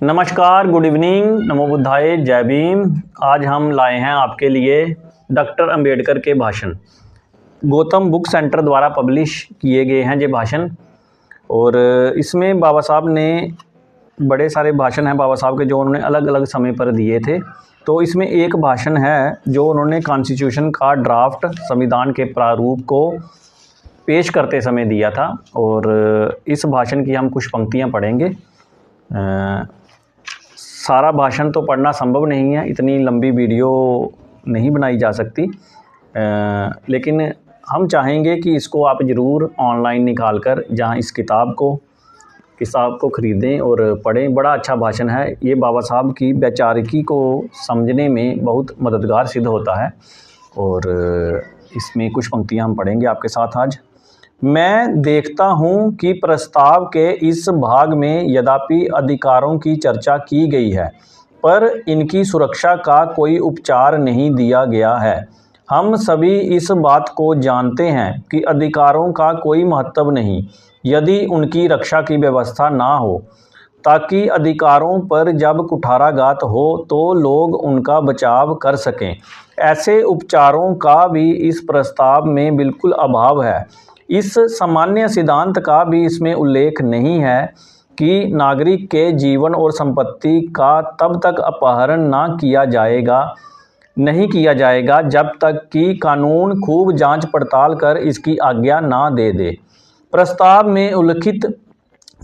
नमस्कार, good evening, नमो बुद्धाय, जय भीम। आज हम लाए हैं आपके लिए डॉक्टर अंबेडकर के भाषण। गौतम बुक सेंटर द्वारा पब्लिश किए गए हैं ये भाषण। और इसमें बाबा साहब ने बड़े सारे भाषण हैं बाबा साहब के जो उन्होंने अलग अलग समय पर दिए थे। तो इसमें एक भाषण है जो उन्होंने कॉन्स्टिट्यूशन का ड्राफ्ट, संविधान के प्रारूप को पेश करते समय दिया था। और इस भाषण की हम कुछ पंक्तियां पढ़ेंगे। सारा भाषण तो पढ़ना संभव नहीं है, इतनी लंबी वीडियो नहीं बनाई जा सकती, लेकिन हम चाहेंगे कि इसको आप ज़रूर ऑनलाइन निकाल कर जहाँ इस किताब को ख़रीदें और पढ़ें। बड़ा अच्छा भाषण है ये, बाबा साहब की वैचारिकी को समझने में बहुत मददगार सिद्ध होता है। और इसमें कुछ पंक्तियाँ हम पढ़ेंगे आपके साथ आज। मैं देखता हूं कि प्रस्ताव के इस भाग में यद्यपि अधिकारों की चर्चा की गई है, पर इनकी सुरक्षा का कोई उपचार नहीं दिया गया है। हम सभी इस बात को जानते हैं कि अधिकारों का कोई महत्व नहीं यदि उनकी रक्षा की व्यवस्था ना हो, ताकि अधिकारों पर जब कुठाराघात हो तो लोग उनका बचाव कर सकें। ऐसे उपचारों का भी इस प्रस्ताव में बिल्कुल अभाव है। इस सामान्य सिद्धांत का भी इसमें उल्लेख नहीं है कि नागरिक के जीवन और संपत्ति का तब तक अपहरण नहीं किया जाएगा जब तक कि कानून खूब जांच पड़ताल कर इसकी आज्ञा ना दे दे। प्रस्ताव में उल्लिखित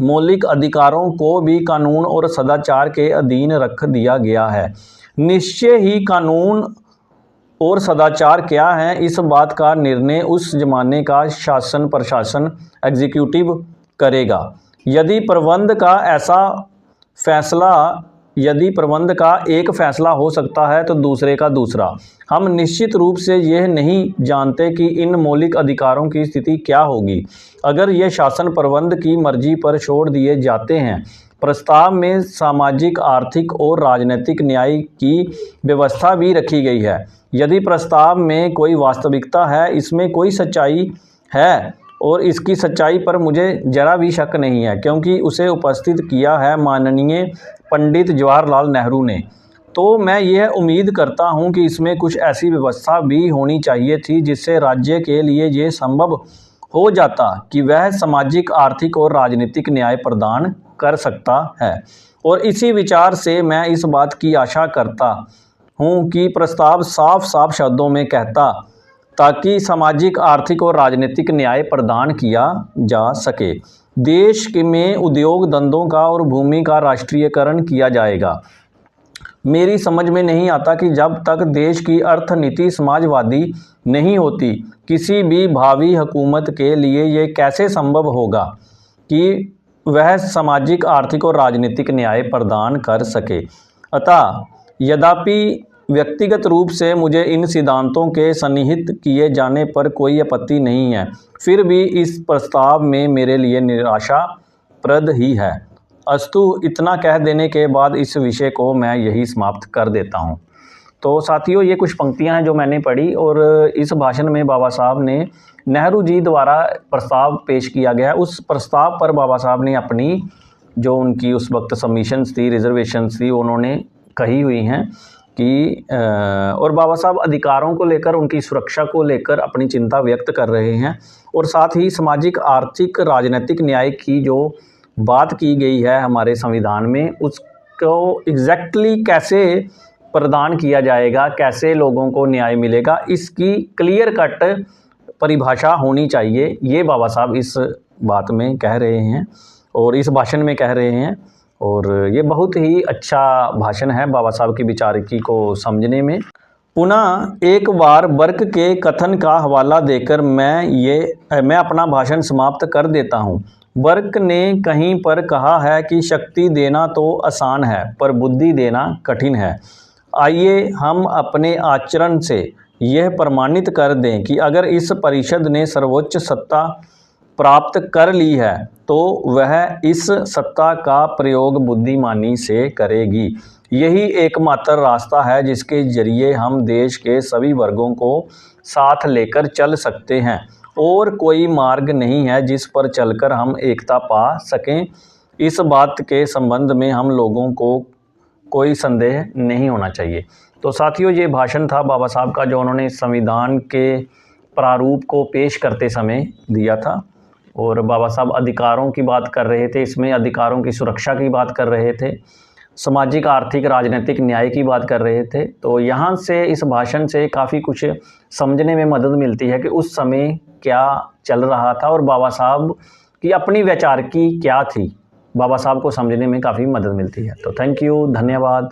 मौलिक अधिकारों को भी कानून और सदाचार के अधीन रख दिया गया है। निश्चय ही कानून और सदाचार क्या है, इस बात का निर्णय उस जमाने का शासन प्रशासन एग्जीक्यूटिव करेगा। यदि प्रबंध का एक फैसला हो सकता है तो दूसरे का दूसरा। हम निश्चित रूप से यह नहीं जानते कि इन मौलिक अधिकारों की स्थिति क्या होगी अगर ये शासन प्रबंध की मर्जी पर छोड़ दिए जाते हैं। प्रस्ताव में सामाजिक, आर्थिक और राजनीतिक न्याय की व्यवस्था भी रखी गई है। यदि प्रस्ताव में कोई वास्तविकता है, इसमें कोई सच्चाई है, और इसकी सच्चाई पर मुझे जरा भी शक नहीं है, क्योंकि उसे उपस्थित किया है माननीय पंडित जवाहरलाल नेहरू ने, तो मैं यह उम्मीद करता हूं कि इसमें कुछ ऐसी व्यवस्था भी होनी चाहिए थी जिससे राज्य के लिए ये संभव हो जाता कि वह सामाजिक, आर्थिक और राजनीतिक न्याय प्रदान कर सकता है। और इसी विचार से मैं इस बात की आशा करता हूं कि प्रस्ताव साफ साफ शब्दों में कहता, ताकि सामाजिक, आर्थिक और राजनीतिक न्याय प्रदान किया जा सके। देश में उद्योग धंधों का और भूमि का राष्ट्रीयकरण किया जाएगा। मेरी समझ में नहीं आता कि जब तक देश की अर्थनीति समाजवादी नहीं होती, किसी भी भावी हुकूमत के लिए ये कैसे संभव होगा कि वह सामाजिक, आर्थिक और राजनीतिक न्याय प्रदान कर सके। अतः यद्यपि व्यक्तिगत रूप से मुझे इन सिद्धांतों के सन्निहित किए जाने पर कोई आपत्ति नहीं है, फिर भी इस प्रस्ताव में मेरे लिए निराशाप्रद ही है। अस्तु, इतना कह देने के बाद इस विषय को मैं यही समाप्त कर देता हूँ। तो साथियों, ये कुछ पंक्तियाँ हैं जो मैंने पढ़ी, और इस भाषण में बाबा साहब ने नेहरू जी द्वारा प्रस्ताव पेश किया गया। उस प्रस्ताव पर बाबा साहब ने अपनी जो उनकी उस वक्त सबमिशंस थी, रिजर्वेशंस थी, उन्होंने कही हुई हैं कि और बाबा साहब अधिकारों को लेकर, उनकी सुरक्षा को लेकर अपनी चिंता व्यक्त कर रहे हैं। और साथ ही सामाजिक, आर्थिक, राजनीतिक न्याय की जो बात की गई है हमारे संविधान में, उसको एग्जैक्टली कैसे प्रदान किया जाएगा, कैसे लोगों को न्याय मिलेगा, इसकी क्लियर कट परिभाषा होनी चाहिए। ये बाबा साहब इस बात में कह रहे हैं और इस भाषण में कह रहे हैं। और ये बहुत ही अच्छा भाषण है बाबा साहब की विचारिकी को समझने में। पुनः एक बार बर्क के कथन का हवाला देकर मैं अपना भाषण समाप्त कर देता हूँ। बर्क ने कहीं पर कहा है कि शक्ति देना तो आसान है, पर बुद्धि देना कठिन है। आइए हम अपने आचरण से यह प्रमाणित कर दें कि अगर इस परिषद ने सर्वोच्च सत्ता प्राप्त कर ली है तो वह इस सत्ता का प्रयोग बुद्धिमानी से करेगी। यही एकमात्र रास्ता है जिसके जरिए हम देश के सभी वर्गों को साथ लेकर चल सकते हैं, और कोई मार्ग नहीं है जिस पर चलकर हम एकता पा सकें। इस बात के संबंध में हम लोगों को कोई संदेह नहीं होना चाहिए। तो साथियों, ये भाषण था बाबा साहब का जो उन्होंने संविधान के प्रारूप को पेश करते समय दिया था। और बाबा साहब अधिकारों की बात कर रहे थे, इसमें अधिकारों की सुरक्षा की बात कर रहे थे, सामाजिक, आर्थिक, राजनीतिक न्याय की बात कर रहे थे। तो यहाँ से इस भाषण से काफ़ी कुछ समझने में मदद मिलती है कि उस समय क्या चल रहा था और बाबा साहब की अपनी वैचारिकी क्या थी, बाबा साहब को समझने में काफ़ी मदद मिलती है। तो थैंक यू, धन्यवाद।